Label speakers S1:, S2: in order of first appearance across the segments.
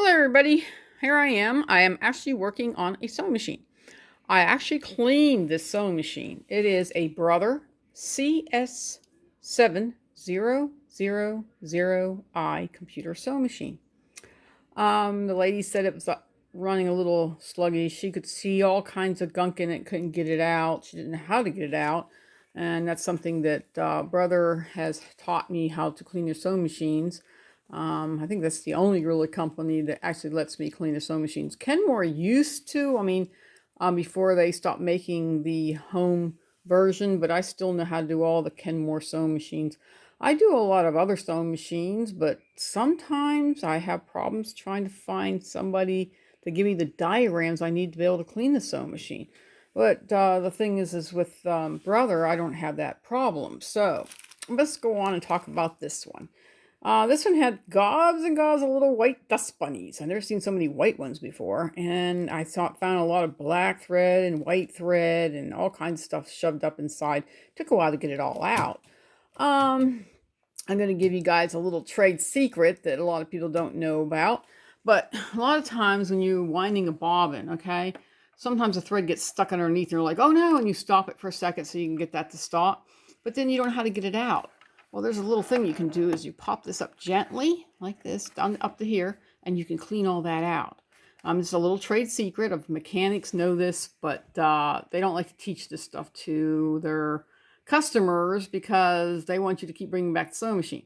S1: Hello everybody, here I am. I am actually working on a sewing machine. I actually cleaned this sewing machine. It is a Brother CS7000i computer sewing machine. The lady said it was running a little sluggish. She could see all kinds of gunk in it, couldn't get it out. She didn't know how to get it out. And that's something that Brother has taught me how to clean their sewing machines. I think that's the only really company that actually lets me clean the sewing machines. Kenmore used to, before they stopped making the home version, but I still know how to do all the Kenmore sewing machines. I do a lot of other sewing machines, but sometimes I have problems trying to find somebody to give me the diagrams I need to be able to clean the sewing machine. But the thing is with Brother, I don't have that problem. So let's go on and talk about this one. This one had gobs and gobs of little white dust bunnies. I've never seen so many white ones before. And I found a lot of black thread and white thread and all kinds of stuff shoved up inside. Took a while to get it all out. I'm going to give you guys a little trade secret that a lot of people don't know about. But a lot of times when you're winding a bobbin, okay, sometimes the thread gets stuck underneath and you're like, oh no, and you stop it for a second so you can get that to stop. But then you don't know how to get it out. Well, there's a little thing you can do is you pop this up gently, like this, down up to here, and you can clean all that out. It's a little trade secret. Of mechanics know this, but they don't like to teach this stuff to their customers because they want you to keep bringing back the sewing machine.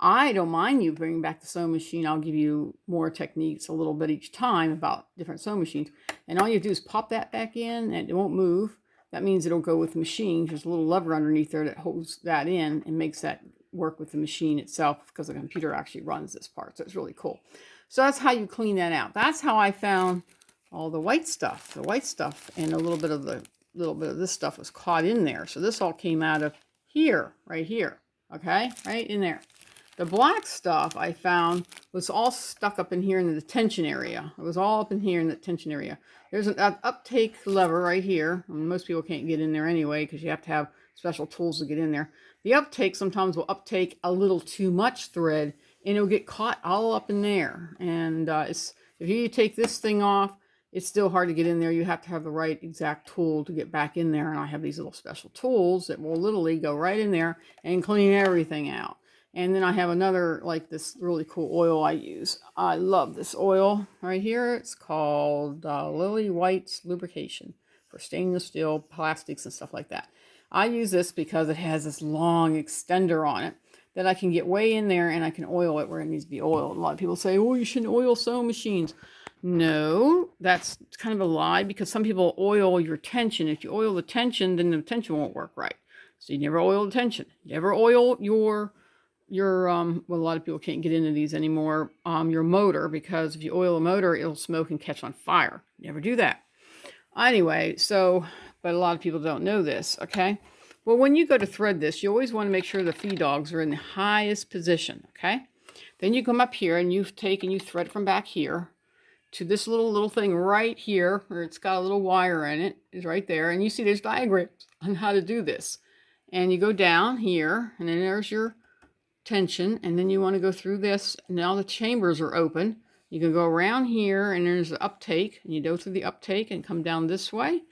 S1: I don't mind you bringing back the sewing machine. I'll give you more techniques a little bit each time about different sewing machines. And all you do is pop that back in and it won't move. That means it'll go with the machine. There's a little lever underneath there that holds that in and makes that work with the machine itself because the computer actually runs this part. So it's really cool. So that's how you clean that out. That's how I found all the white stuff. The white stuff and a little bit of this stuff was caught in there. So this all came out of here, right here. Okay, right in there. The black stuff I found was all stuck up in here in the detention area. It was all up in here in the detention area. There's an uptake lever right here. I mean, most people can't get in there anyway because you have to have special tools to get in there. The uptake sometimes will uptake a little too much thread and it'll get caught all up in there. And if you take this thing off, it's still hard to get in there. You have to have the right exact tool to get back in there. And I have these little special tools that will literally go right in there and clean everything out. And then I have another, like this really cool oil I use. I love this oil right here. It's called Lily White's Lubrication for stainless steel, plastics, and stuff like that. I use this because it has this long extender on it that I can get way in there and I can oil it where it needs to be oiled. A lot of people say, oh, you shouldn't oil sewing machines. No, that's kind of a lie because some people oil your tension. If you oil the tension, then the tension won't work right. So you never oil the tension. You never oil your well, a lot of people can't get into these anymore, your motor, because if you oil a motor, it'll smoke and catch on fire. Never do that. Anyway, but a lot of people don't know this, okay? Well, when you go to thread this, you always want to make sure the feed dogs are in the highest position, okay? Then you come up here and you thread from back here to this little thing right here, where it's got a little wire in it, is right there, and you see there's diagrams on how to do this. And you go down here, and then there's your tension, and then you want to go through this. Now the chambers are open. You can go around here and there's the uptake, and you go through the uptake and come down this way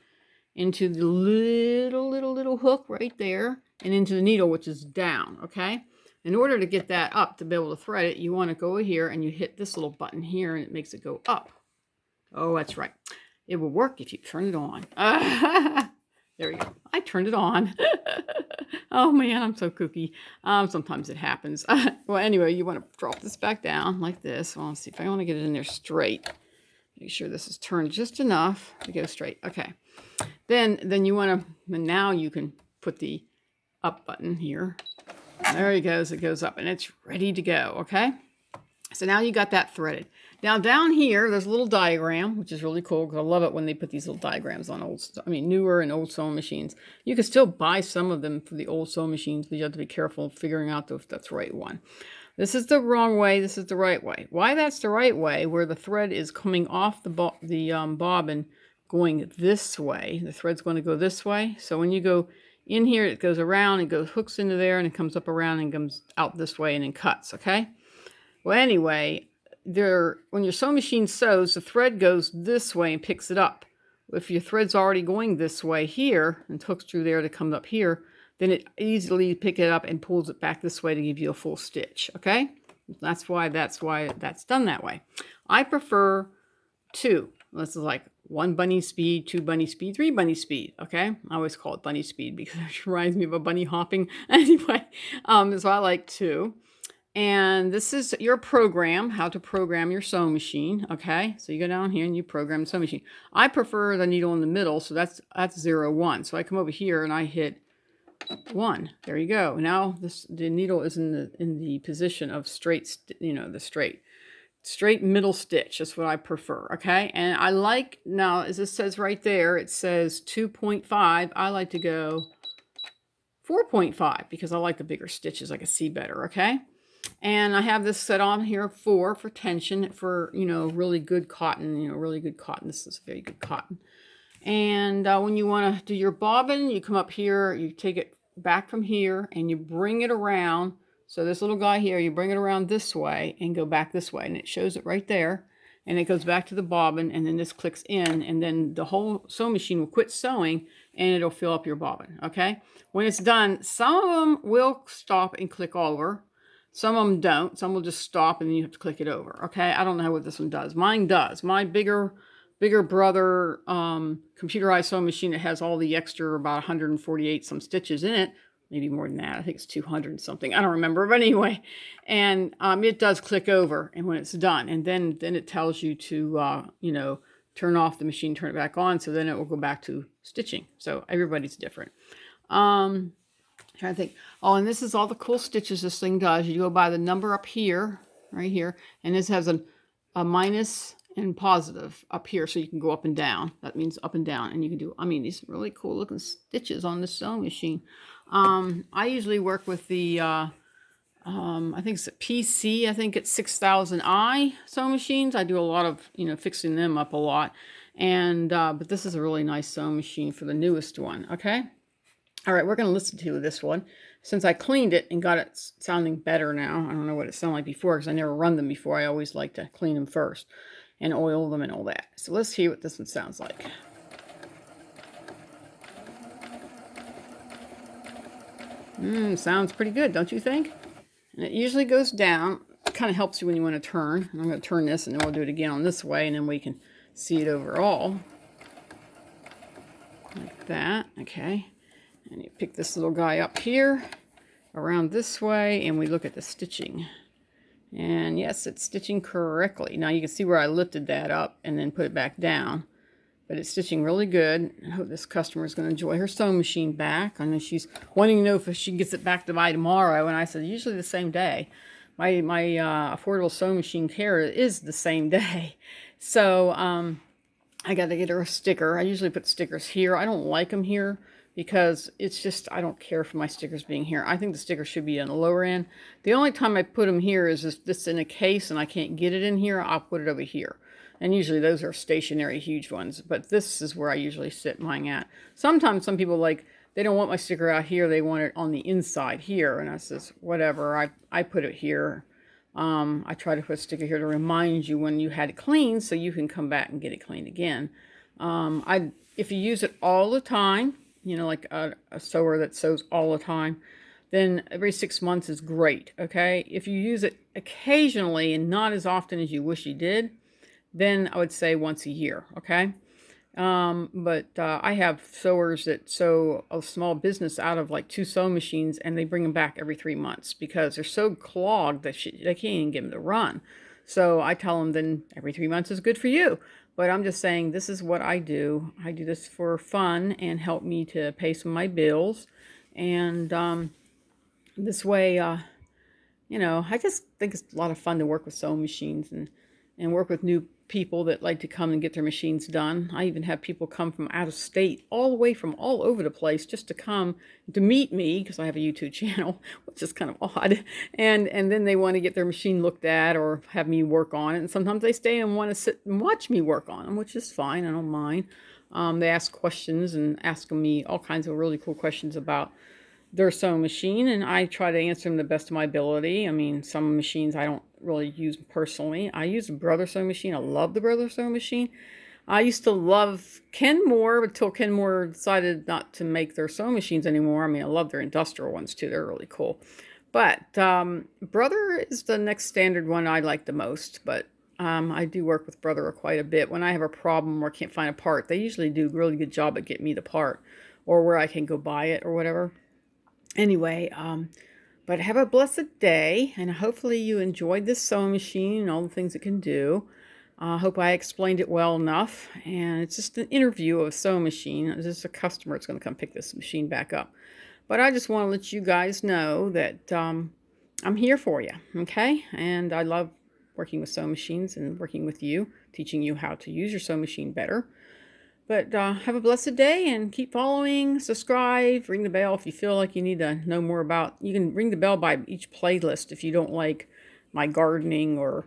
S1: into the little hook right there and into the needle, which is down. Okay, in order to get that up to be able to thread it, you want to go here and you hit this little button here and it makes it go up. Oh, that's right. It will work if you turn it on. There we go. I turned it on. Oh man, I'm so kooky. Sometimes it happens. Well, anyway, you want to drop this back down like this. Well, let's see if I want to get it in there straight. Make sure this is turned just enough to go straight. Okay. Then you want to, now you can put the up button here. There it goes. It goes up and it's ready to go. Okay. So now you got that threaded. Now down here, there's a little diagram, which is really cool because I love it when they put these little diagrams on newer and old sewing machines. You can still buy some of them for the old sewing machines, but you have to be careful figuring out if that's the right one. This is the wrong way. This is the right way. Why that's the right way, where the thread is coming off the bobbin going this way. The thread's going to go this way. So when you go in here, it goes around, it goes hooks into there, and it comes up around and comes out this way and then cuts, okay? Well, anyway, when your sewing machine sews, the thread goes this way and picks it up. If your thread's already going this way here and hooks through there to come up here, then it easily pick it up and pulls it back this way to give you a full stitch. Okay, that's why that's done that way. I prefer 2. This is like 1 bunny speed, 2 bunny speed, 3 bunny speed. Okay, I always call it bunny speed because it reminds me of a bunny hopping. Anyway, so I like 2. And this is your program, how to program your sewing machine. Okay, so you go down here and you program the sewing machine. I prefer the needle in the middle, so that's 0, 1. So I come over here and I hit 1. There you go. Now the needle is in the position of straight, the straight middle stitch. That's what I prefer. Okay, and I like, now as it says right there, it says 2.5. I like to go 4.5 because I like the bigger stitches. I can see better. Okay. And I have this set on here 4 for tension, for, really good cotton, really good cotton. This is very good cotton. And when you want to do your bobbin, you come up here, you take it back from here and you bring it around. So this little guy here, you bring it around this way and go back this way. And it shows it right there. And it goes back to the bobbin, and then this clicks in, and then the whole sewing machine will quit sewing and it'll fill up your bobbin. Okay. When it's done, some of them will stop and click over. Some of them don't. Some will just stop and then you have to click it over. Okay, I don't know what this one does. Mine does. My bigger brother computerized sewing machine that has all the extra about 148 some stitches in it. Maybe more than that. I think it's 200 something. I don't remember. But anyway, and it does click over, and when it's done, and then it tells you to turn off the machine, turn it back on, so then it will go back to stitching. So everybody's different. Trying to think. Oh, and this is all the cool stitches this thing does. You go by the number up here, right here, and this has a minus and positive up here, so you can go up and down. That means up and down, and you can do, these really cool looking stitches on this sewing machine. I usually work with the, I think it's a PC, I think it's 6000i sewing machines. I do a lot of, fixing them up a lot. And, but this is a really nice sewing machine for the newest one, okay? All right, we're going to listen to this one. Since I cleaned it and got it sounding better now, I don't know what it sounded like before because I never run them before. I always like to clean them first and oil them and all that. So let's hear what this one sounds like. Sounds pretty good, don't you think? And it usually goes down. It kind of helps you when you want to turn. I'm going to turn this and then we'll do it again on this way, and then we can see it overall. Like that, okay. And you pick this little guy up here, around this way, and we look at the stitching. And yes, it's stitching correctly. Now you can see where I lifted that up and then put it back down. But it's stitching really good. I hope this customer is going to enjoy her sewing machine back. I know she's wanting to know if she gets it back by tomorrow. And I said, usually the same day. My affordable sewing machine care is the same day. So I got to get her a sticker. I usually put stickers here. I don't like them here, because it's just, I don't care for my stickers being here. I think the sticker should be on the lower end. The only time I put them here is if this in a case and I can't get it in here, I'll put it over here. And usually those are stationary, huge ones. But this is where I usually sit mine at. Sometimes some people they don't want my sticker out here. They want it on the inside here. And I says, whatever, I put it here. I try to put a sticker here to remind you when you had it cleaned so you can come back and get it cleaned again. If you use it all the time, like a sewer that sews all the time, then every 6 months is great, okay? If you use it occasionally and not as often as you wish you did, then I would say once a year, okay? But I have sewers that sew a small business out of like 2 sewing machines, and they bring them back every 3 months because they're so clogged that they can't even get them to run. So I tell them then every 3 months is good for you. But I'm just saying, this is what I do. I do this for fun and help me to pay some of my bills. And this way, I just think it's a lot of fun to work with sewing machines and work with new people that like to come and get their machines done. I even have people come from out of state, all the way from all over the place, just to come to meet me, because I have a YouTube channel, which is kind of odd. And then they want to get their machine looked at or have me work on it. And sometimes they stay and want to sit and watch me work on them, which is fine. I don't mind. They ask questions and asking me all kinds of really cool questions about their sewing machine, and I try to answer them the best of my ability. Some machines I don't really use personally. I use the Brother sewing machine. I love the Brother sewing machine. I used to love Kenmore until Kenmore decided not to make their sewing machines anymore. I mean, I love their industrial ones too. They're really cool. But Brother is the next standard one I like the most. But I do work with Brother quite a bit. When I have a problem or can't find a part, they usually do a really good job at getting me the part or where I can go buy it or whatever. Anyway, but have a blessed day, and hopefully you enjoyed this sewing machine and all the things it can do. I hope I explained it well enough, and it's just an interview of a sewing machine. It's just a customer that's going to come pick this machine back up. But I just want to let you guys know that I'm here for you, okay? And I love working with sewing machines and working with you, teaching you how to use your sewing machine better. But have a blessed day and keep following, subscribe, ring the bell if you feel like you need to know more about. You can ring the bell by each playlist if you don't like my gardening or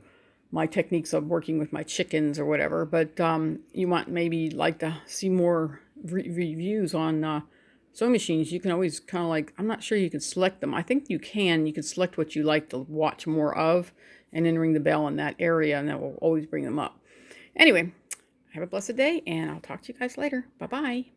S1: my techniques of working with my chickens or whatever. But you might maybe like to see more reviews on sewing machines. You can always kind of like, I'm not sure you can select them. I think you can. You can select what you like to watch more of and then ring the bell in that area, and that will always bring them up. Anyway. Have a blessed day, and I'll talk to you guys later. Bye-bye.